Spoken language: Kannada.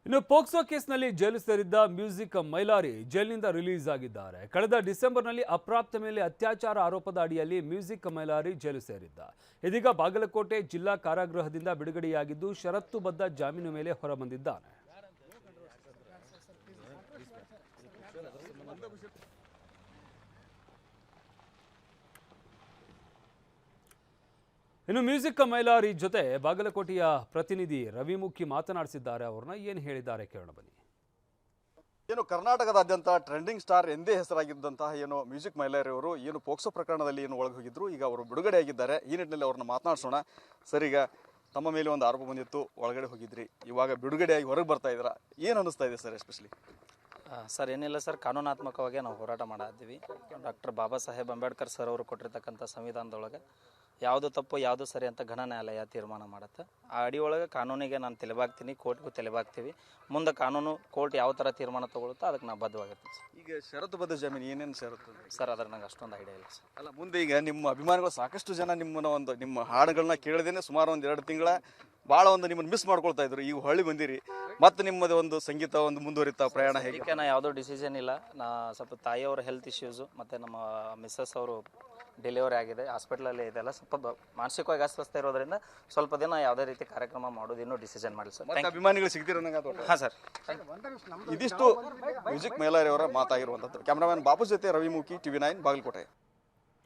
ಇನ್ನು ಪೋಕ್ಸೋ ಕೇಸ್ನಲ್ಲಿ ಜೈಲು ಸೇರಿದ್ದ ಮ್ಯೂಸಿಕ್ ಮೈಲಾರಿ ಜೈಲಿನಿಂದ ರಿಲೀಸ್ ಆಗಿದ್ದಾರೆ. ಕಳೆದ ಡಿಸೆಂಬರ್ನಲ್ಲಿ ಅಪ್ರಾಪ್ತ ಮೇಲೆ ಅತ್ಯಾಚಾರ ಆರೋಪದ ಅಡಿಯಲ್ಲಿ ಮ್ಯೂಸಿಕ್ ಮೈಲಾರಿ ಜೈಲು ಸೇರಿದ್ದ. ಇದೀಗ ಬಾಗಲಕೋಟೆ ಜಿಲ್ಲಾ ಕಾರಾಗೃಹದಿಂದ ಬಿಡುಗಡೆಯಾಗಿದ್ದು ಷರತ್ತುಬದ್ಧ ಜಾಮೀನು ಮೇಲೆ ಹೊರಬಂದಿದ್ದಾನೆ. ಇನ್ನು ಮ್ಯೂಸಿಕ್ ಮೈಲಾರಿ ಜೊತೆ ಬಾಗಲಕೋಟೆಯ ಪ್ರತಿನಿಧಿ ರವಿಮುಖಿ ಮಾತನಾಡಿಸಿದ್ದಾರೆ. ಅವ್ರನ್ನ ಏನು ಹೇಳಿದ್ದಾರೆ ಕೇಳೋಣ ಬನ್ನಿ. ಏನು ಕರ್ನಾಟಕದಾದ್ಯಂತ ಟ್ರೆಂಡಿಂಗ್ ಸ್ಟಾರ್ ಎಂದೇ ಹೆಸರಾಗಿದ್ದಂತಹ ಏನು ಮ್ಯೂಸಿಕ್ ಮೈಲಾರಿ ಅವರು ಏನು ಪೋಕ್ಸೋ ಪ್ರಕರಣದಲ್ಲಿ ಏನು ಒಳಗೆ ಹೋಗಿದ್ರು, ಈಗ ಅವರು ಬಿಡುಗಡೆಯಾಗಿದ್ದಾರೆ. ಈ ನಿಟ್ಟಿನಲ್ಲಿ ಅವ್ರನ್ನ ಮಾತನಾಡಿಸೋಣ. ಸರ್, ಈಗ ತಮ್ಮ ಮೇಲೆ ಒಂದು ಆರೋಪ ಬಂದಿತ್ತು, ಒಳಗಡೆ ಹೋಗಿದ್ರಿ, ಇವಾಗ ಬಿಡುಗಡೆಯಾಗಿ ಹೊರಗೆ ಬರ್ತಾ ಇದ್ದೀರಾ, ಏನು ಅನ್ನಿಸ್ತಾ ಇದೆ ಸರ್? ಎಸ್ಪೆಷಲಿ ಸರ್, ಏನಿಲ್ಲ ಸರ್, ಕಾನೂನಾತ್ಮಕವಾಗಿ ನಾವು ಹೋರಾಟ ಮಾಡಿದ್ವಿ. ಡಾಕ್ಟರ್ ಬಾಬಾ ಸಾಹೇಬ್ ಅಂಬೇಡ್ಕರ್ ಸರ್ ಅವರು ಕೊಟ್ಟಿರ್ತಕ್ಕಂಥ ಸಂವಿಧಾನದೊಳಗೆ ಯಾವುದು ತಪ್ಪು ಯಾವುದು ಸರಿ ಅಂತ ಘನ ನ್ಯಾಯಾಲಯ ತೀರ್ಮಾನ ಮಾಡುತ್ತೆ. ಆ ಅಡಿಯೊಳಗೆ ಕಾನೂನಿಗೆ ನಾನು ತಲೆಬಾಗ್ತೀನಿ, ಕೋರ್ಟ್ಗೂ ತಲೆಬಾಗ್ತೀವಿ. ಮುಂದೆ ಕಾನೂನು ಕೋರ್ಟ್ ಯಾವ ಥರ ತೀರ್ಮಾನ ತೊಗೊಳುತ್ತೋ ಅದಕ್ಕೆ ನಾವು ಬದ್ಧವಾಗಿರ್ತೀವಿ ಸರ್. ಈಗ ಷರತ್ತುಬದ್ಧ ಜಾಮೀನು ಏನೇನು ಷರತ್ತು ಸರ್, ಅದ್ರ ನಂಗೆ ಅಷ್ಟೊಂದು ಐಡಿಯಾ ಇಲ್ಲ ಸರ್. ಅಲ್ಲ, ಮುಂದೆ ಈಗ ನಿಮ್ಮ ಅಭಿಮಾನಿಗಳು ಸಾಕಷ್ಟು ಜನ ನಿಮ್ಮ ಹಾಡುಗಳನ್ನ ಕೇಳದೇನೆ ಸುಮಾರು ಒಂದು 2 ತಿಂಗಳ ಭಾಳ ನಿಮ್ಮನ್ನು ಮಿಸ್ ಮಾಡ್ಕೊಳ್ತಾ ಇದ್ರು. ಈಗ ಹೊಳ್ಳಿ ಬಂದಿರಿ, ಮತ್ತು ನಿಮ್ಮದು ಒಂದು ಸಂಗೀತ ಮುಂದುವರಿತಾ ಪ್ರಯಾಣ ಹೇಗೆ? ಅದಕ್ಕೆ ನಾ ಯಾವುದೋ ಡಿಸಿಷನ್ ಇಲ್ಲ. ನಾ ಸ್ವಲ್ಪ ತಾಯಿಯವರ ಹೆಲ್ತ್ ಇಶ್ಯೂಸು ಮತ್ತು ನಮ್ಮ ಮಿಸ್ಸಸ್ ಅವರು ಡೆಲಿವರಿ ಆಗಿದೆ, ಹಾಸ್ಪಿಟ್ಲಲ್ಲಿ ಇದೆಲ್ಲ ಸ್ವಲ್ಪ ಮಾನಸಿಕವಾಗಿ ಅಸ್ವಸ್ಥ ಇರೋದ್ರಿಂದ ಸ್ವಲ್ಪ ದಿನ ಯಾವುದೇ ರೀತಿ ಕಾರ್ಯಕ್ರಮ ಮಾಡೋದು ಇನ್ನೂ ಡಿಸಿಷನ್ ಮಾಡಿ ಸರ್. ಅಭಿಮಾನಿಗಳು ಸಿಗ್ತೀರ? ಹಾಂ ಸರ್. ಇದಿಷ್ಟು ಮ್ಯೂಸಿಕ್ ಮೈಲಾರಿ ಅವರ ಮಾತಾಗಿರುವಂಥದ್ದು. ಕ್ಯಾಮ್ರಾಮನ್ ಬಾಬು ಜೊತೆ ರವಿಮುಖಿ, TV9 ಬಾಗಲಕೋಟೆ.